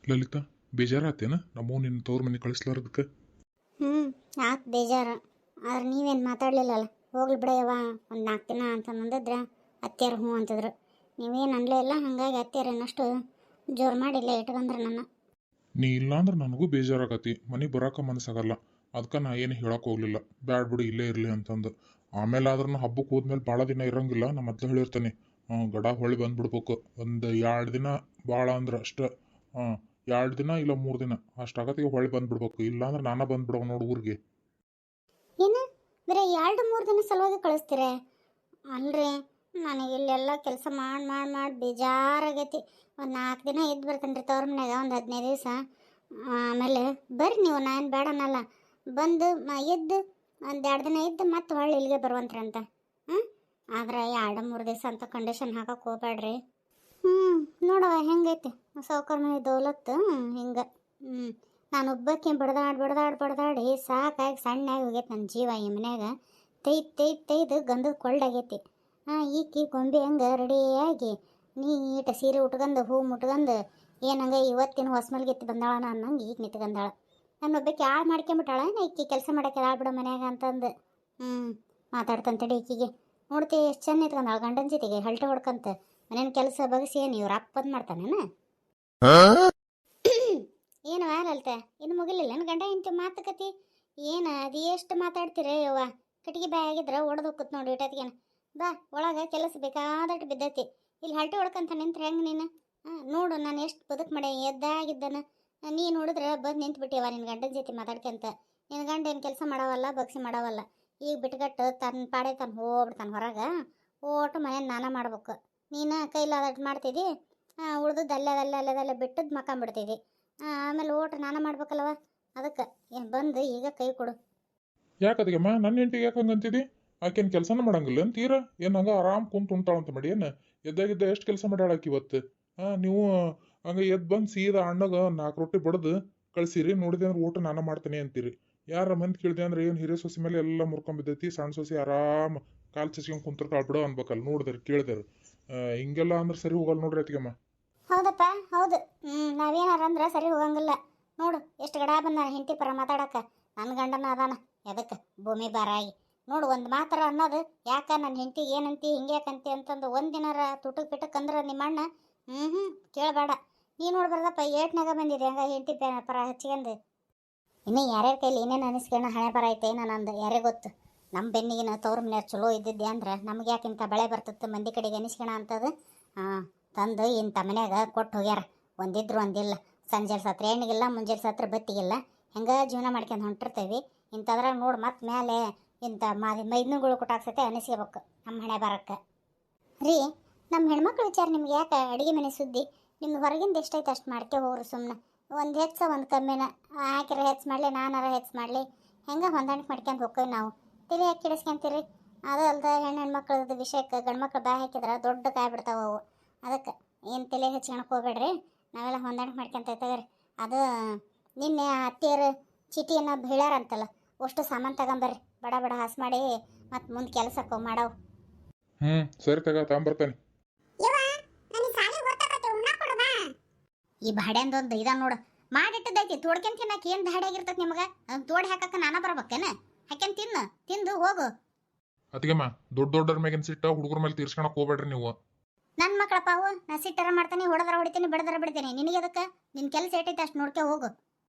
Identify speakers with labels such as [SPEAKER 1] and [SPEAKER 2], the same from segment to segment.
[SPEAKER 1] ಲಲಿತಾ ಬೇಜಾರಾತೇನ ನಮ್ಮವ್ ನಿನ್ನ ತವ್ರ ಮನೆ ಕಳಿಸ್ಲಾರ್ದಕ್ಕೆ?
[SPEAKER 2] ಹ್ಞೂ ಆತು ಬೇಜಾರು. ಆದ್ರೆ ನೀವೇನು ಮಾತಾಡಲಿಲ್ಲಲ್ಲ. ಹೋಗ್ಲಿ ಬಿಡಯ್ಯವ ಒಂದು 4 ದಿನ ಅಂತ ಅಂದಿದ್ರೆ ಅತ್ತೆಯರು ಹ್ಞೂ ಅಂತಿದ್ರು. ನೀವೇನು ಅನ್ಲೇ ಇಲ್ಲ. ಹಾಗಾಗಿ ಅತ್ತೆಯರು ಏನಷ್ಟು ಜೋರು ಮಾಡಿಲ್ಲ ಇಟ್ಕೊಂಡ್ರೆ ನನ್ನ.
[SPEAKER 1] ನೀ ಇಲ್ಲಾಂದ್ರೆ ನನಗೂ ಬೇಜಾರಾಗತಿ. ಮನೆಗೆ ಬರಾಕ ಮನಸ್ಸಾಗಲ್ಲ. ಅದಕ್ಕೆ ನಾ ಏನು ಹೇಳಕ್ಕೆ ಹೋಗ್ಲಿಲ್ಲ. ಬ್ಯಾಡ್ ಬಿಡು ಇಲ್ಲೇ ಇರಲಿ ಅಂತಂದು. ಆಮೇಲೆ ಆದ್ರೂ ಹಬ್ಬಕ್ಕೆ ಹೋದ್ಮೇಲೆ ಭಾಳ ದಿನ ಇರಂಗಿಲ್ಲ. ನಾ ಮೊದಲು ಹೇಳಿರ್ತೀನಿ, ಗಡ ಹೊಳ್ಳಿ ಬಂದ್ಬಿಡ್ಬೇಕು. ಒಂದು 2 ದಿನ ಭಾಳ ಅಂದ್ರೆ ಅಷ್ಟೇ. 2 ದಿನ ಇಲ್ಲ 3 ದಿನ ಅಷ್ಟಾಗತ್ತಿಗೆ ಹೊಳ್ಳಿ ಬಂದ್ಬಿಡ್ಬೇಕು. ಇಲ್ಲಾಂದ್ರೆ ನಾನೇ ಬಂದ್ಬಿಡೋ ನೋಡು ಊರಿಗೆ.
[SPEAKER 2] ಏನು ಬರೀ 2-3 ದಿನ ಸಲುವಾಗಿ ಕಳಿಸ್ತೀರ? ಅಲ್ರಿ, ನನಗೆ ಇಲ್ಲೆಲ್ಲ ಕೆಲಸ ಮಾಡಿ ಬೇಜಾರಾಗೈತಿ. ಒಂದು 4 ದಿನ ಇದ್ದು ಬರ್ತೇನೆ ರೀ ತವ್ರ ಮನ್ಯಾಗ, ಒಂದು 15 ದಿವಸ. ಆಮೇಲೆ ಬರ್ರಿ ನೀವು, ನಾನು ಬೇಡ ಅನ್ನಲ್ಲ. ಬಂದು ಎದ್ದು ಒಂದು 2 ದಿನ ಇದ್ದು ಮತ್ತೆ ಹೊಳ್ಳಿ ಇಲ್ಲಿಗೆ ಬರುವಂತ್ರಿ ಅಂತ. ಹ್ಞೂ ಆದ್ರೆ 2-3 ದಿವಸ ಅಂತ ಕಂಡೀಷನ್ ಹಾಕಕ್ಕೆ ಹೋಗ್ಬೇಡ್ರಿ. ನೋಡವ ಹೆಂಗೈತಿ ಸಾವ್ಕಾರ ಮನೆ ದೌಲತ್ತು. ಹಿಂಗೆ ನಾನು ಒಬ್ಬಕ್ಕೆ ಬಡ್ದಾಡಿ ಸಾಕಾಗಿ ಸಣ್ಣಾಗಿ ಹೋಗೈತೆ ನನ್ನ ಜೀವ. ಈ ಮನ್ಯಾಗ ತೈದು ಗಂಧದ ಕೊಳ್ಳಾಗೈತಿ. ಈಕಿ ಗೊಂಬೆ ಹಂಗೆ ರೆಡಿಯಾಗಿ ನೀಟ ಸೀರೆ ಉಟ್ಕೊಂಡು ಹೂ ಮುಟ್ಕೊಂಡು ಏನಂಗೆ ಇವತ್ತಿನ ಹೊಸ್ಮಲ್ಗೆತ್ತಿ ಬಂದಾಳ ಅನ್ನಂಗೆ ಈಗ ನಿಂತ್ಕೊಂಡಾಳ. ನಾನು ಒಬ್ಬಕ್ಕೆ ಯಾಳು ಮಾಡ್ಕೊಂಬಿಟ್ಟಾಳ ಈಕಿ ಕೆಲಸ ಮಾಡೋಕ್ಕೆ ಬಿಡೋ ಮನ್ಯಾಗ ಅಂತಂದು. ಮಾತಾಡ್ತಂತಡಿ ಈಕಿಗೆ. ನೋಡ್ತಿ ಎಷ್ಟು ಚೆಂದ ನಿಂತ್ಕೊಂಡಾಳ ಗಂಡನ ಜೊತೆಗೆ ಹಲ್ಟೆ ಹೊಡ್ಕಂತ. ಮನೇನ ಕೆಲಸ ಬಗ್ಸಿ ಏನು ಇವ್ರು ಅಪ್ಪಂದು ಮಾಡ್ತಾನೇನ? ಏನು ಲಲಿತ ಇನ್ನು ಮುಗಿಲಿಲ್ಲ ನನ್ನ ಗಂಡ ಇಂತ ಮಾತುಕತೆ? ಏನು ಅದು ಎಷ್ಟು ಮಾತಾಡ್ತೀರ ಯವ್ವ? ಕಟ್ಟಿಗೆ ಬಾಯಿ ಆಗಿದ್ರೆ ಒಡೆದು ಹೋಗ್ತತ್ ನೋಡಿ ಇಟ್ಟತ್ಗೇನ. ಬಾ ಒಳಗೆ ಕೆಲಸ ಬೇಕಾದಟ್ಟು ಬಿದ್ದೈತಿ. ಇಲ್ಲಿ ಹಲ್ಟೆ ಹೊಡ್ಕಂತ ನಿಂತ್ರೆ ಹೆಂಗೆ ನೀನು? ನೋಡು ನಾನು ಎಷ್ಟು ಬದುಕು ಮಾಡಿ ಎದ್ದಾಗಿದ್ದಾನ. ನೀ ನೋಡಿದ್ರೆ ಬಂದು ನಿಂತ್ಬಿಟ್ಟಿವ ನಿನ್ನ ಗಂಡನ ಜೊತೆ ಮಾತಾಡ್ಕೊಂತ. ನಿನ್ನ ಗಂಡ ಏನು ಕೆಲಸ ಮಾಡವಲ್ಲ, ಬಗ್ಸಿ ಮಾಡವಲ್ಲ. ಈಗ ಬಿಟ್ಗಟ್ಟು ತನ್ನ ಪಾಡೆ ತಾನು ಹೋಗ್ಬಿಡ್ತಾನೆ ಹೊರಗೆ. ಓಟು ಮನೇನ ನಾನ ಮಾಡ್ಬೇಕು. ನೀನು ಕೈಲಾದಟ್ಟು ಮಾಡ್ತಿದ್ದಿ, ಉಳ್ದದ್ದು ಅಲ್ಲೇ ಬಿಟ್ಟದ್ದು ಮಕ್ಕಂಬಿಡ್ತಿದ್ದಿ. ಆಮೇಲೆ ಓಟು ನಾನ ಮಾಡ್ಬೇಕಲ್ವ? ಅದಕ್ಕೆ ಏನು ಬಂದು ಈಗ ಕೈ ಕೊಡು.
[SPEAKER 1] ಯಾಕದಕ್ಕಮ್ಮ ನನ್ನ ಹೆಂಡತಿಗೆ ಯಾಕೆ ಹಂಗಂತಿದ್ದಿ? ಆಕೆನು ಕೆಲಸನ ಮಾಡಂಗಿಲ್ಲ ಅಂತೀರ? ಏನು ಹಂಗೆ ಆರಾಮ್ ಕುಂತು ಉಂಟಾಳಂತ ಮಾಡಿ ಏನು? ಎದ್ದಾಗಿದ್ದ ಎಷ್ಟು ಕೆಲಸ ಮಾಡ್ಯಾಳಾಕಿ ಇವತ್ತು? ನೀವು ಹಂಗೆ ಎದ್ದು ಬಂದು ಸೀದಾ ಅಣ್ಣಗ 4 ರೊಟ್ಟಿ ಬಡ್ದು ಕಳಿಸಿರಿ. ನೋಡಿದೆ ಅಂದ್ರೆ ಊಟ ನಾನು ಮಾಡ್ತೇನೆ ಅಂತೀರಿ. ಯಾರ ಮಂದಿ ಕೇಳಿದೆ ಅಂದ್ರೆ ಏನು ಹಿರಿಯ ಸೊಸಿ ಮೇಲೆ ಎಲ್ಲ ಮುರ್ಕೊಂಬಿದ್ದೈತಿ, ಸಣ್ಣ ಸೊಸಿ ಆರಾಮ್ ಕಾಲು ಚಚ್ಕೊಂಡು ಕುಂತಿರ್ತಾಳ ಬಿಡೋ ಅನ್ಬೇಕಲ್ಲ. ನೋಡಿದ್ರಿ ಕೇಳಿದಾರೆ ಹಿಂಗೆಲ್ಲ ಅಂದ್ರೆ ಸರಿ ಹೋಗಲ್ಲ ನೋಡ್ರಿ ಅತ್ತಿಗೆಮ್ಮ.
[SPEAKER 2] ಹೌದಪ್ಪ ಹೌದು. ನಾವೇನಾರ ಅಂದ್ರೆ ಸರಿ ಹೋಗಂಗಿಲ್ಲ. ನೋಡು ಎಷ್ಟು ಗಡ ಬಂದಾನ ಹೆಂಡತಿ ಪರ ಮಾತಾಡಕ್ಕೆ. ನನ್ನ ಗಂಡನ ಅದಾನ ಎದಕ್ಕೆ ಭೂಮಿ ಬಾರಾಗಿ. ನೋಡು ಒಂದು ಮಾತರ ಅನ್ನೋದು ಯಾಕೆ ನನ್ನ ಹೆಂಡತಿ ಏನಂತಿ ಹಿಂಗೆ ಯಾಕಂತಿ ಅಂತಂದು ಒಂದಿನಾರ ತುಟಕ್ ಪಿಟಕ್ ಅಂದ್ರೆ ನಿಮ್ಮ ಅಣ್ಣ ಕೇಳಬೇಡ. ನೀ ನೋಡ್ಬಾರ್ದಪ್ಪ ಏಟ್ನಾಗ ಬಂದಿದೆ ಹಂಗ ಹೆಂಡತಿ ಪರ ಹಚ್ಕೊಂಡು. ಇನ್ನು ಯಾರ್ಯಾರ ಕೈಲಿ ಏನೇನು ಅನಿಸ್ಕೊಂಡು ಹಣೆ ಬರ ಐತೆ ನಂದು ಯಾರೇ ಗೊತ್ತು. ನಮ್ಮ ಬೆನ್ನಿಗಿನ ತವ್ರ ಮನೆಯವ್ರು ಚಲೋ ಇದ್ದಿದ್ದೆ ಅಂದ್ರೆ ನಮ್ಗೆ ಯಾಕಿಂತ ಬಳೆ ಬರ್ತಿತ್ತು ಮಂದಿ ಕಡೆಗೆ ಅನಿಸ್ಕೊಳ ಅಂತದು. ತಂದು ಇಂಥ ಮನ್ಯಾಗ ಕೊಟ್ಟು ಹೋಗ್ಯಾರ. ಒಂದಿದ್ರು ಒಂದಿಲ್ಲ. ಸಂಜೆ ಸತ್ರ ಹೆಣ್ಣಿಗಿಲ್ಲ, ಮುಂಜಾನೆ ಸತ್ರ ಬತ್ತಿಗಿಲ್ಲ. ಹೆಂಗೆ ಜೀವನ ಮಾಡ್ಕೊಂಡು ಹೊಂಟಿರ್ತೇವೆ. ಇಂಥದ್ರಾಗ ನೋಡಿ ಮತ್ತೆ ಮೇಲೆ ಇಂಥ ಮೈದ್ನುಗಳು ಕೊಟ್ಟಾಕ್ಸತ್ತೆ ಅನಿಸ್ಕೋಬೇಕು ನಮ್ಮ ಹಣೆ ಬರಕ್ಕೆ. ರೀ ನಮ್ಮ ಹೆಣ್ಮಕ್ಳು ವಿಚಾರ ನಿಮ್ಗೆ ಯಾಕೆ? ಅಡುಗೆ ಮನೆ ಸುದ್ದಿ ನಿಮ್ಗೆ ಹೊರಗಿಂದ ಎಷ್ಟೈತೆ ಅಷ್ಟು ಮಾಡ್ಕೆ ಹೋಗ್ರಿ ಸುಮ್ಮನೆ. ಒಂದು ಹೆಚ್ಚು ಒಂದು ಕಮ್ಮಿನ ಹಾಕಿರ ಹೆಚ್ಚು ಮಾಡಲಿ, ನಾನಾರ ಹೆಚ್ಚು ಮಾಡಲಿ, ಹೆಂಗೆ ಹೊಂದಾಣಿಕೆ ಮಾಡ್ಕೊಂಡು ಹೋಗ್ತೇವೆ ನಾವು. ತಲೆ ಯಾಕೆ ಕೆಡಿಸ್ಕೊಂತೀರಿ? ಅದು ಅಲ್ದ ಹೆಣ್ಮಕ್ಳದ್ದು ವಿಷಯಕ್ಕೆ ಗಂಡು ಮಕ್ಳು ಬಾಯಿ ಹಾಕಿದ್ರೆ ದೊಡ್ಡ ಕಾಯಿ ಬಿಡ್ತಾವೆ ಅವು. ಅದಕ್ಕೆ ಏನು ತಲೆ ಹೆಚ್ಚಿಕೊಳಕ್ಕೆ ಹೋಗ್ಬೇಡ್ರಿ. ನಾವೆಲ್ಲ ಹೊಂದಾಣಿಕೆ ಮಾಡ್ಕೊಂತ ತಗೋರಿ. ಅದು ನಿನ್ನೆ ಅತ್ತೆಯರು ಚೀಟಿಯನ್ನು ಹೇಳ್ಯಾರಂತಲ್ಲ, ಅಷ್ಟು ಸಾಮಾನು ತಗೊಂಬರ್ರಿ. ಬಡ ಹಾಸ್ ಮಾಡಿ ಮತ್ತು ಮುಂದೆ ಕೆಲಸಕ್ಕೆ ಮಾಡವು.
[SPEAKER 1] ಸರಿ ತಗೊಂಬರ್ತೇನೆ.
[SPEAKER 2] ಈ ಬಾಡ್ಯಾಂದೊಂದು ಇದ ನೋಡು ಮಾಡಿಟ್ಟದೈತಿ. ತೋಡ್ಕೊಂಡ್ ತಿನ್ನಕ್ಕೆ ಏನು ದಾಡಿ ಆಗಿರ್ತೈತಿ ನಿಮ್ಗೆ? ಅದನ್ನ ತೋಡಿ ಹಾಕಕ್ಕೆ ನಾನ ಬರ್ಬೇಕೇನ? ಹಾಕ್ಯನ್ ತಿಂದು ಹೋಗು.
[SPEAKER 1] ಅದಕ್ಕೆಮ್ಮ ದೊಡ್ಡವ್ರ ಮ್ಯಾಗಿನ ಸಿಟ್ಟ ಹುಡುಗರ ಮೇಲೆ ತೀರ್ಸ್ಕೊಳಕ್ ಹೋಗ್ಬೇಡ್ರಿ ನೀವು.
[SPEAKER 2] ನನ್ನ ಮಕ್ಕಳಪ್ಪ ಅವು. ನಾ ಸಿಟ್ಟರ ಮಾಡ್ತೀನಿ, ಹೊಡೆದ್ರ ಹೊಡಿತೀನಿ, ಬಿಡದ್ರ ಬಿಡ್ತೀನಿ. ನಿನಗೆ ಅದಕ್ಕೆ ನಿನ್ನ ಕೆಲಸ ಏಟೈತೆ ಅಷ್ಟು ನೋಡ್ಕೊ ಹೋಗು.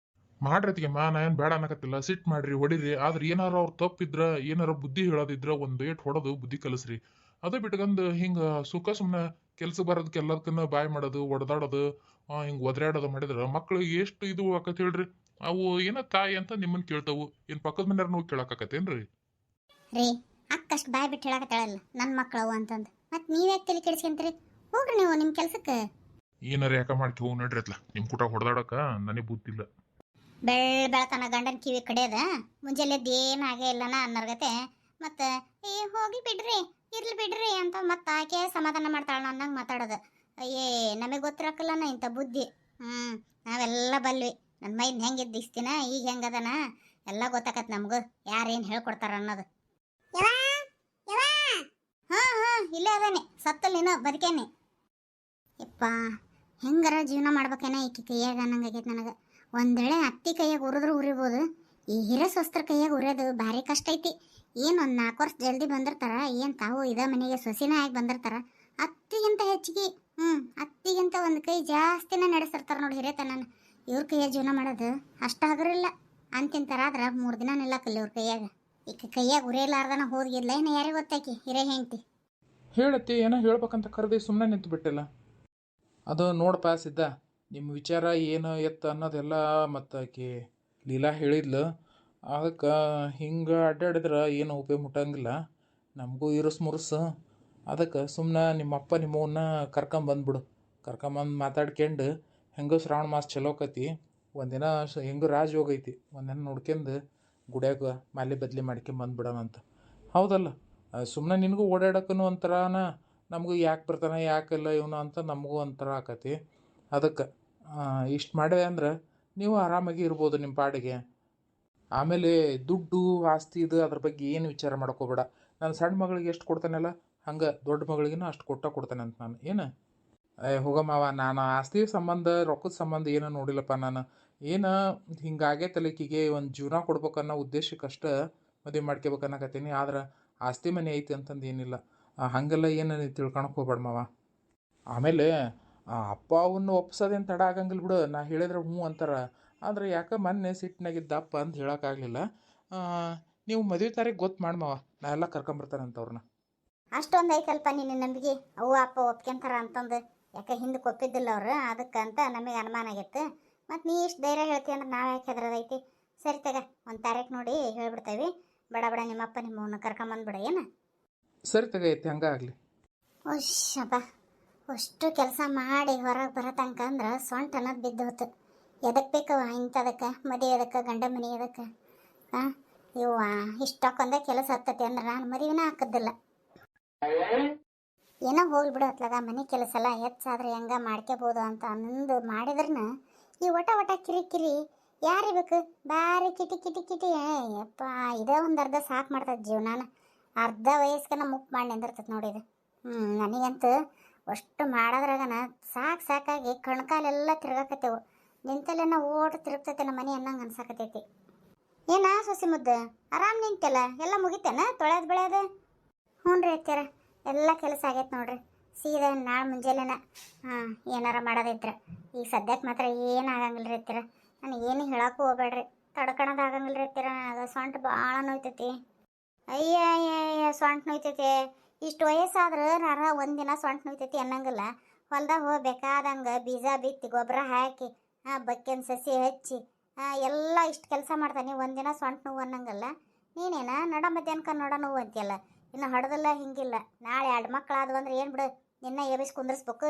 [SPEAKER 1] ಮಾಡ್ರಿ ಅತ್ತಿಗೆಮ್ಮ, ನಾ ಏನು ಬೇಡ ಅನ್ನಕತ್ತಿಲ್ಲ. ಸಿಟ್ಟು ಮಾಡ್ರಿ, ಹೊಡಿರಿ. ಆದ್ರೆ ಏನಾರ ಅವ್ರು ತಪ್ಪಿದ್ರ, ಏನಾರ ಬುದ್ಧಿ ಹೇಳೋದಿದ್ರ ಒಂದು ಏಟ್ ಹೊಡೆದು ಬುದ್ಧಿ ಕಲಿಸ್ರಿ. ಅದೇ ಬಿಟ್ಕಂದು ಹಿಂಗೆ ಸುಖ ಸುಮ್ಮನೆ ಕೆಲಸ ಬರೋದಕ್ಕೆ ಎಲ್ಲದಕ್ಕನ್ನ ಬಾಯ್ ಮಾಡೋದು, ಒಡೆದಾಡೋದು, ಹಿಂಗೆ ಒದರಾಡೋದು ಮಾಡಿದ್ರೆ ಮಕ್ಳಿಗೆ ಎಷ್ಟು ಇದು ಆಕತ್ ಹೇಳ್ರಿ. ಅವು ಏನೋ ತಾಯಿ ಅಂತ ನಿಮ್ಮನ್ನ ಕೇಳ್ತಾವು. ಏನು ಪಕ್ಕದ ಮನೆಯವ್ರ ನೋವು ಕೇಳಾಕತ್ತೇನ್ರಿ?
[SPEAKER 2] ರೀ ಅಕ್ಕಷ್ಟು ಬಾಯ್ ಬಿಟ್ಟು ಹೇಳಕತ್ತಾಳಲ್ಲ ನನ್ನ ಮಕ್ಕಳವು ಅಂತಂದು. ಮತ್ತೆ ನೀವ್ಯಾಕೆ ತಲೆ ಕೆಡಿಸ್ಕೊಂತೀರಿ? ಹೋಗ್ರಿ ನೀವು ನಿಮ್ಮ ಕೆಲಸಕ್ಕೆ.
[SPEAKER 1] ಏನಾರ ಯಾಕೆ ಮಾಡ್ಕೊ ಹೋಗಿ ನಡ್ರಿ ಅತ್ಲ. ನಿಮ್ಮ ಕೂಟ ಹೊಡೆದಾಡಕ ನನಗೆ ಬುದ್ಧಿಲ್ಲ.
[SPEAKER 2] ಬೆಳತನ ಗಂಡನ ಕಿವಿ ಕಡಿಯೋದ ಮುಂಜಾನೆದ್ದು ಏನು ಆಗೇ ಇಲ್ಲನ ಅನ್ನರ್ಗತೆ. ಮತ್ತು ಹೋಗಿ ಬಿಡ್ರಿ, ಇರ್ಲಿ ಬಿಡ್ರಿ ಅಂತ ಮತ್ತೆ ಆಕೆ ಸಮಾಧಾನ ಮಾಡ್ತಾಳ ಅನ್ನಂಗೆ ಮಾತಾಡೋದು. ಅಯ್ಯೇ ನಮಗೆ ಗೊತ್ತಿರಕ್ಕಲ್ಲನ ಇಂಥ ಬುದ್ಧಿ. ನಾವೆಲ್ಲ ಬಲ್ವಿ. ನನ್ನ ಮೈದ್ ಹೆಂಗಿದ್ದು ಇಷ್ಟು ದಿನ, ಈಗ ಹೆಂಗದನ ಎಲ್ಲ ಗೊತ್ತಾಕತ್ ನಮಗೂ. ಯಾರೇನು ಹೇಳ್ಕೊಡ್ತಾರ ಅನ್ನೋದು. ಹಾಂ ಇಲ್ಲೇ ಅದಾನೆ. ಸತ್ತಲ್ಲಿ ನೀನು ಬದುಕೇನಿ. ಯಪ್ಪ ಹೆಂಗಾರ ಜೀವನ ಮಾಡ್ಬೇಕೇನ ಈಕಿ ಕೈಯಾಗ ಅನ್ನಂಗಾಗೈತೆ ನನಗೆ. ಒಂದು ವೇಳೆ ಅತ್ತಿ ಕೈಯಾಗ ಉರಿದ್ರು ಉರಿಬೋದು, ಈ ಹಿರೇ ಸ್ವಸ್ತ್ರ ಕೈಯಾಗ ಉರಿಯೋದು ಭಾರಿ ಕಷ್ಟ ಐತಿ. ಏನು ಒಂದು 4 ವರ್ಷ ಜಲ್ದಿ ಬಂದಿರ್ತಾರ, ಏನು ತಾವು ಇದೇ ಮನೆಗೆ ಸೊಸಿನ ಆಗಿ ಬಂದಿರ್ತಾರ. ಅತ್ತಿಗಿಂತ ಹೆಚ್ಚಿಗೆ ಅತ್ತಿಗಿಂತ ಒಂದು ಕೈ ಜಾಸ್ತಿನ ನಡೆಸಿರ್ತಾರೆ ನೋಡಿ ಹಿರೇತನ. ಇವ್ರ ಕೈಯಾಗ ಜೀವನ ಮಾಡೋದು ಅಷ್ಟು ಹಗರಿಲ್ಲ ಅಂತಿಂತಾರ. ಆದ್ರೆ 3 ದಿನ ನಿಲ್ಲಕ್ಕಲ್ಲ ಇವ್ರ ಕೈಯಾಗ. ಈಕ ಕೈಯಾಗ ಉರಿಯಲಾರ್ದನ ಹೋದ್ಗಿದ್ಲ ಏನು ಯಾರಿಗೆ ಗೊತ್ತಾಕಿ ಹಿರೇ ಹೆಂಡ್ತಿ.
[SPEAKER 1] ಹೇಳತ್ತಿ ಏನೋ ಹೇಳ್ಬೇಕಂತ ಕರೆದಿ ಸುಮ್ಮನೆ ನಿಂತು ಬಿಟ್ಟಿಲ್ಲ. ಅದು ನೋಡಪ್ಪ ಸಿದ್ಧ, ನಿಮ್ಮ ವಿಚಾರ ಏನು ಎತ್ತ ಅನ್ನೋದೆಲ್ಲ ಮತ್ತು ಆಕಿ ಲೀಲಾ ಹೇಳಿದ್ಲು. ಅದಕ್ಕೆ ಹಿಂಗೆ ಅಡ್ಡಾಡಿದ್ರೆ ಏನು ಉಪಯೋಗ ಮುಟ್ಟಂಗಿಲ್ಲ, ನಮಗೂ ಇರುಸು ಮುರುಸು. ಅದಕ್ಕೆ ಸುಮ್ಮನೆ ನಿಮ್ಮಪ್ಪ ನಿಮ್ಮವನ್ನ ಕರ್ಕೊಂಬಂದ್ಬಿಡು. ಕರ್ಕೊಂಬಂದು ಮಾತಾಡ್ಕೊಂಡು ಹೆಂಗೋ ಶ್ರಾವಣ ಮಾಸ ಚಲೋ ಆಕತಿ. ಒಂದಿನ ಹೆಂಗೂ ರಾಜಯೋಗ ಐತಿ, ಒಂದಿನ ನೋಡ್ಕೊಂಡು ಗುಡ್ಯಾಗ ಮಾಲಿ ಬದಲಿ ಮಾಡ್ಕೊಂಬಂದ್ಬಿಡೋಣಂತ. ಹೌದಲ್ಲ, ಸುಮ್ಮನೆ ನಿನಗೂ ಓಡಾಡಕ್ಕೂ ಒಂಥರನ, ನಮಗೂ ಯಾಕೆ ಬರ್ತಾನೆ ಯಾಕಿಲ್ಲ ಇವನು ಅಂತ ನಮಗೂ ಒಂಥರ ಆಕತಿ. ಅದಕ್ಕೆ ಇಷ್ಟು ಮಾಡಿದೆ ಅಂದ್ರೆ ನೀವು ಆರಾಮಾಗಿ ಇರ್ಬೋದು ನಿಮ್ಮ ಪಾಡಿಗೆ. ಆಮೇಲೆ ದುಡ್ಡು ಆಸ್ತಿ ಇದು ಅದ್ರ ಬಗ್ಗೆ ಏನು ವಿಚಾರ ಮಾಡ್ಕೋಬೇಡ. ನಾನು ಸಣ್ಣ ಮಗಳಿಗೆ ಎಷ್ಟು ಕೊಡ್ತಾನಲ್ಲ ಹಂಗೆ ದೊಡ್ಡ ಮಗಳಿಗಿನ ಅಷ್ಟು ಕೊಡ್ತಾನೆ ಅಂತ ನಾನು. ಏನು ಹೋಗಮ್ಮವ, ನಾನು ಆಸ್ತಿ ಸಂಬಂಧ ರೊಕ್ಕದ ಸಂಬಂಧ ಏನೋ ನೋಡಿಲ್ಲಪ್ಪ. ನಾನು ಏನು ಹಿಂಗಾಗೈತಲ್ಲ ಈಕಿಗೆ ಒಂದು ಜೀವನ ಕೊಡ್ಬೇಕನ್ನೋ ಉದ್ದೇಶಕ್ಕಷ್ಟೇ ಮದುವೆ ಮಾಡ್ಕೋಬೇಕನ್ನಕತ್ತೀನಿ. ಆದ್ರೆ ಆಸ್ತಿ ಮನೆ ಐತಿ ಅಂತಂದು ಏನಿಲ್ಲ, ಹಾಗೆಲ್ಲ ಏನು ತಿಳ್ಕೊಳಕ್ಕೆ ಹೋಗ್ಬೇಡ ಮಾವ. ಆಮೇಲೆ ಅಪ್ಪ ಅವನ್ನ ಒಪ್ಸೋದೇನು ತಡ ಆಗಂಗಿಲ್ಲ ಬಿಡು. ನಾ ಹೇಳಿದ್ರೆ ಹ್ಞೂ ಅಂತಾರೆ. ಆದರೆ ಯಾಕೆ ಮೊನ್ನೆ ಸಿಟ್ಟಿನಾಗಿದ್ದಪ್ಪ ಅಂತ ಹೇಳೋಕ್ಕಾಗಲಿಲ್ಲ. ನೀವು ಮದುವೆ ತಾರೀಕು ಗೊತ್ತು ಮಾಡಿ ಮಾವ, ನಾ ಎಲ್ಲ ಕರ್ಕೊಂಬರ್ತಾನಂತವ್ರನ್ನ.
[SPEAKER 2] ಅಷ್ಟೊಂದು ಐತಲ್ಪ ನಿನ್ನ ನಂಬಿಕೆ, ಅವ್ವ ಅಪ್ಪ ಒಪ್ಕೊಂತಾರ ಅಂತಂದು. ಯಾಕೆ ಹಿಂದೆ ಒಪ್ಪಿದ್ದಿಲ್ಲ ಅವ್ರು, ಅದಕ್ಕೆ ಅಂತ ನಮಗೆ ಅನುಮಾನ ಆಗಿತ್ತು. ಮತ್ತು ನೀ ಇಷ್ಟು ಧೈರ್ಯ ಹೇಳ್ತೀವಿ ಅಂದ್ರೆ ನಾವು ಯಾಕೆ ಹೆದ್ರದೈತಿ. ಸರಿ ತಗ, ಒಂದು ತಾರೀಕು ನೋಡಿ ಹೇಳ್ಬಿಡ್ತೇವೆ. ಬಡ ಬಡ ನಿಮ್ಮಪ್ಪ ನಿಮ್ಮವನ್ನ ಕರ್ಕೊಂಬಂದ್ಬಿಡ. ಏನು
[SPEAKER 1] ಸರಿ ತಗೈತಿ, ಹಂಗಾಗಲಿ.
[SPEAKER 2] ಓಶಪ್ಪ, ಅಷ್ಟು ಕೆಲಸ ಮಾಡಿ ಹೊರಗೆ ಬರೋ ತನಕ ಅಂದ್ರೆ ಸೊಂಟ ಅನ್ನೋದು ಬಿದ್ದು ಹೋತು. ಎದಕ್ಕೆ ಬೇಕವ ಇಂಥದಕ್ಕೆ, ಮದುವೆ ಅದಕ್ಕೆ, ಗಂಡ ಮನೆ ಅದಕ್ಕೆ. ಇವ್ವ ಇಷ್ಟಕ್ಕೊಂದೇ ಕೆಲಸ ಹತ್ತತಿ ಅಂದ್ರೆ ನಾನು ಮದುವೆನ ಹಾಕದ್ದಿಲ್ಲ. ಏನೋ ಹೋಗ್ಲಿ ಬಿಡು ಅತ್ಲಾಗ, ಮನೆ ಕೆಲಸ ಎಲ್ಲ ಹೆಚ್ಚಾದ್ರೆ ಹೆಂಗ ಮಾಡ್ಕೋಬೋದು ಅಂತ ಅಂದು ಮಾಡಿದ್ರನ ಈ ಒಟ ಕಿರಿಕಿರಿ ಯಾರಿಗೆ ಬೇಕು. ಬಾರಿ ಕಿಟಿ ಕಿಟಿ ಕಿಟಿ ಯಪ್ಪ, ಇದೇ ಒಂದು ಅರ್ಧ ಸಾಕು ಮಾಡ್ತದೆ ಜೀವನಾನ. ಅರ್ಧ ವಯಸ್ಕನ ಮುಪ್ಪು ಮಾಡಿ ನಿಂದಿರ್ತದೆ ನೋಡಿದು. ನನಗಂತೂ ಅಷ್ಟು ಮಾಡೋದ್ರಾಗನ ಸಾಕಾಗಿ ಕಣ್ಕಾಲೆಲ್ಲ ತಿರ್ಗಾಕತ್ತೇವು. ನಿಂತಲ್ಲೇನ ಓಟ್ ತಿರುಗ್ತೈತೆ ನಮ್ಮ ಮನೆ ಅನ್ನಂಗೆ ಅನ್ಸಾಕತೈತಿ. ಏನ ಸೊಸಿ ಮುದ್ದು ಆರಾಮ್ ನಿಂತಲ್ಲ, ಎಲ್ಲ ಮುಗಿತೇನ ತೊಳೆಯೋದು ಬೆಳೆಯೋದು? ಹ್ಞೂ ರೀ ಅತ್ಯಾರ, ಎಲ್ಲ ಕೆಲಸ ಆಗೈತೆ ನೋಡ್ರಿ. ಸೀದಾ ನಾಳೆ ಮುಂಜಾನೆನ ಏನಾರ ಮಾಡೋದೈತ್ರ. ಈಗ ಸದ್ಯಕ್ಕೆ ಮಾತ್ರ ಏನು ಆಗಂಗಿಲ್ಲ ರೀ ಅತ್ಯಾರ. ನನಗೆ ಏನು ಹೇಳಕ್ಕೂ ಹೋಗ್ಬೇಡ್ರಿ, ತಡ್ಕೊಳೋದು ಆಗಂಗಿಲ್ಲ ರೀ ಅತ್ಯಾರ. ನನಗೆ ಸೊಂಟ ಭಾಳ ನೋಯ್ತೈತಿ. ಅಯ್ಯ ಸೊಂಟ ನೋಯ್ತೈತಿ. ಇಷ್ಟು ವಯಸ್ಸಾದ್ರೆ ನಾರ ಒಂದಿನ ಸೊಂಟ ನೋಯ್ತೈತಿ ಅನ್ನಂಗಿಲ್ಲ. ಹೊಲ್ದಾಗ ಹೋಗ್ಬೇಕಾದಂಗೆ ಬೀಜ ಬಿತ್ತಿ ಗೊಬ್ಬರ ಹಾಕಿ ಬಕ್ಕಿನ ಸಸಿ ಹಚ್ಚಿ ಎಲ್ಲ ಇಷ್ಟು ಕೆಲಸ ಮಾಡ್ತಾನೆ, ಒಂದಿನ ಸೊಂಟ ನೋವು ಅನ್ನಂಗಲ್ಲ. ನೀನೇನ ನಡ ಮಧ್ಯಾಹ್ನಕ ನೋಡ ನೋವು ಅಂತೀಯಲ್ಲ. ಇನ್ನು ಹಡ್ದಲ್ಲ ಹಿಂಗಿಲ್ಲ. ನಾಳೆ 2 ಮಕ್ಕಳಾದ್ವು ಅಂದ್ರೆ ಏನು ಬಿಡು, ನಿನ್ನ ಎಬಿಸ್ ಕುಂದ್ರಿಸ್ಬೇಕು,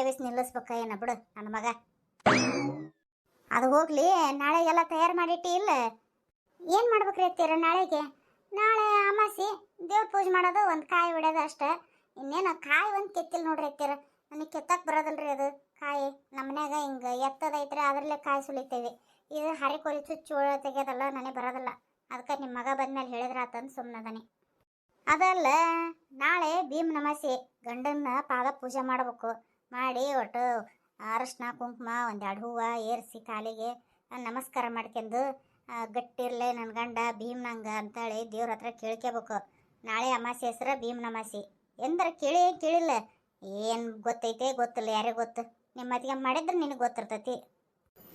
[SPEAKER 2] ಎಬಿಸ್ ನಿಲ್ಲಿಸ್ಬೇಕು. ಏನ ಬಿಡು ನನ್ನ ಮಗ. ಅದು ಹೋಗ್ಲಿ, ನಾಳೆಗೆಲ್ಲ ತಯಾರು ಮಾಡಿಟ್ಟಿ ಇಲ್ಲ? ಏನು ಮಾಡ್ಬೇಕ್ರಿ ಅತ್ತೀರ ನಾಳೆಗೆ? ನಾಳೆ ಅಮಾಸಿ, ದೇವ್ರ ಪೂಜೆ ಮಾಡೋದು, ಒಂದು ಕಾಯಿ ಹೊಡ್ಯೋದು ಅಷ್ಟೇ. ಇನ್ನೇನು ಕಾಯಿ ಒಂದು ಕೆತ್ತಿಲ್ಲ ನೋಡ್ರಿ ಅತ್ತೀರ. ನನಗೆ ಕೆತ್ತಕ್ಕೆ ಬರೋದಲ್ರಿ ಅದು ಕಾಯಿ. ನಮ್ಮ ಮನ್ಯಾಗ ಹಿಂಗೆ ಎತ್ತದೈತ್ರಿ, ಅದರಲ್ಲೇ ಕಾಯಿ ಸುಲಿತೇವೆ. ಇದು ಹರಿಕೊಲಿ ಚುಚ್ಚು ತೆಗೆಯೋದಲ್ಲ, ನನಗೆ ಬರೋದಿಲ್ಲ. ಅದಕ್ಕೆ ನಿಮ್ಮ ಮಗ ಬಂದ್ಮೇಲೆ ಹೇಳಿದ್ರೆ ಆತಂದು ಸುಮ್ಮನದನೆ. ಅದಲ್ಲ, ನಾಳೆ ಭೀಮ್ ನಮಾಸಿ, ಗಂಡನ ಪಾದ ಪೂಜೆ ಮಾಡಬೇಕು. ಮಾಡಿ ಒಟ್ಟು ಅರಶಿನ ಕುಂಕುಮ 1-2 ಹೂವು ಏರಿಸಿ ಕಾಲಿಗೆ ನಮಸ್ಕಾರ ಮಾಡ್ಕೊಂಡು, ಗಟ್ಟಿರ್ಲೆ ನನ್ನ ಗಂಡ ಭೀಮ್ ನಂಗೆ ಅಂತೇಳಿ ದೇವ್ರ ಹತ್ರ ಕೇಳ್ಕೋಬೇಕು. ನಾಳೆ ಅಮಾಸಿ ಹೆಸ್ರು ಭೀಮ್ ನಮಾಸಿ. ಎಂದ್ರೆ ಕೇಳಿಲ್ಲ? ಏನು ಗೊತ್ತೈತೆ ಗೊತ್ತಿಲ್ಲ, ಯಾರಿಗೆ ಗೊತ್ತು? ನಿಮ್ಮ ಅತ್ತಿಗೆ ಮಾಡಿದ್ರೆ ನಿನಗೆ ಗೊತ್ತಿರ್ತೈತಿ.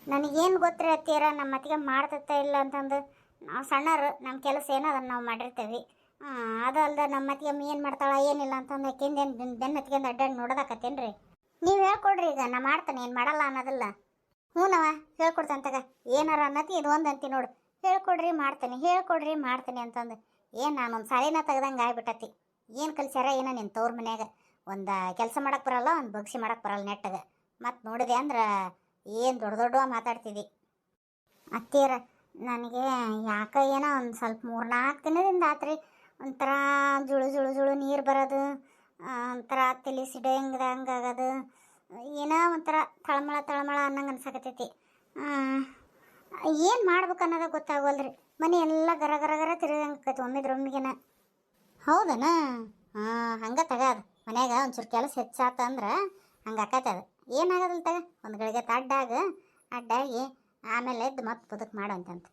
[SPEAKER 2] ನನಗೇನು ಗೊತ್ತಿರ ಅತ್ತೀರ, ನಮ್ಮ ಅತ್ತಿಗೆ ಮಾಡ್ತೈತೆ ಇಲ್ಲ ಅಂತಂದು. ನಾವು ಸಣ್ಣರು, ನಮ್ಮ ಕೆಲಸ ಏನೋ ಅದನ್ನು ನಾವು ಮಾಡಿರ್ತೇವೆ. ಅದು ಅಲ್ದ ನಮ್ಮ ಅತ್ತಿಗೆ ಏನು ಮಾಡ್ತಾಳ ಏನಿಲ್ಲ ಅಂತಂದು ಯಾಕೆಂದೇನು ಬೆನ್ನ ಹತ್ಕೊಂಡು ಅಡ್ಡಾಡಿ ನೋಡೋದಾಕತ್ತೇನು ರೀ? ನೀವು ಹೇಳ್ಕೊಡ್ರಿ, ಈಗ ನಾ ಮಾಡ್ತಾನೆ, ಏನು ಮಾಡಲ್ಲ ಅನ್ನೋದಿಲ್ಲ. ಹ್ಞೂನವ ಹೇಳ್ಕೊಡ್ತಾನೆ ತಗ. ಏನಾರ ಅನ್ನತಿ ಇದು ಒಂದು ಅಂತಿ ನೋಡು, ಹೇಳ್ಕೊಡ್ರಿ ಮಾಡ್ತೀನಿ ಅಂತಂದು. ಏನು ನಾನೊಂದು ಸಾಲಿನ ತೆಗ್ದಂಗೆ ಆಗ್ಬಿಟ್ಟತಿ. ಏನು ಕಲ್ಸ್ಯಾರ ಏನೋ ನಿನ್ನ ತವ್ರ ಮನ್ಯಾಗ? ಒಂದು ಕೆಲಸ ಮಾಡಕ್ಕೆ ಬರಲ್ಲ, ಒಂದು ಬಗ್ಸಿ ಮಾಡಕ್ಕೆ ಬರಲ್ಲ ನೆಟ್ಟಗೆ. ಮತ್ತು ನೋಡಿದೆ ಅಂದ್ರೆ ಏನು ದೊಡ್ಡ ಮಾತಾಡ್ತಿದ್ದಿ. ಅತ್ತೀರ ನನಗೆ ಯಾಕೆ ಏನೋ ಒಂದು ಸ್ವಲ್ಪ 3-4 ದಿನದಿಂದ ಆತ್ರಿ ಒಂಥರ ಜುಳು ನೀರು ಬರೋದು, ಒಂಥರ ತಲೆ ಸಿಡಂಗೆ ಆಗೋದು, ಏನೋ ಒಂಥರ ತಳಮಳ ಅನ್ನಂಗೆ ಅನ್ಸಕತ್ತೈತಿ. ಏನು ಮಾಡ್ಬೇಕು ಅನ್ನೋದು ಗೊತ್ತಾಗೋಲ್ರಿ. ಮನೆ ಎಲ್ಲ ಗರ ತಿರುಗಂಗೈತಿ ಒಮ್ಮಿಗೆನ. ಹೌದನ? ಹಂಗೆ ತಗೋದು. ಮನ್ಯಾಗ ಒಂಚೂರು ಕೆಲಸ ಹೆಚ್ಚಾತ ಅಂದ್ರೆ ಹಂಗೆ ಆಕೈತೆ ಅದು. ಏನಾಗೋದಿಲ್ಲ ತಗ ಒಂದು ಗಳಿಗೆ ಅಡ್ಡಾಗಿ ಆಮೇಲೆ ಎದ್ದು ಮತ್ತೆ ಬದುಕು ಮಾಡಂತಂತ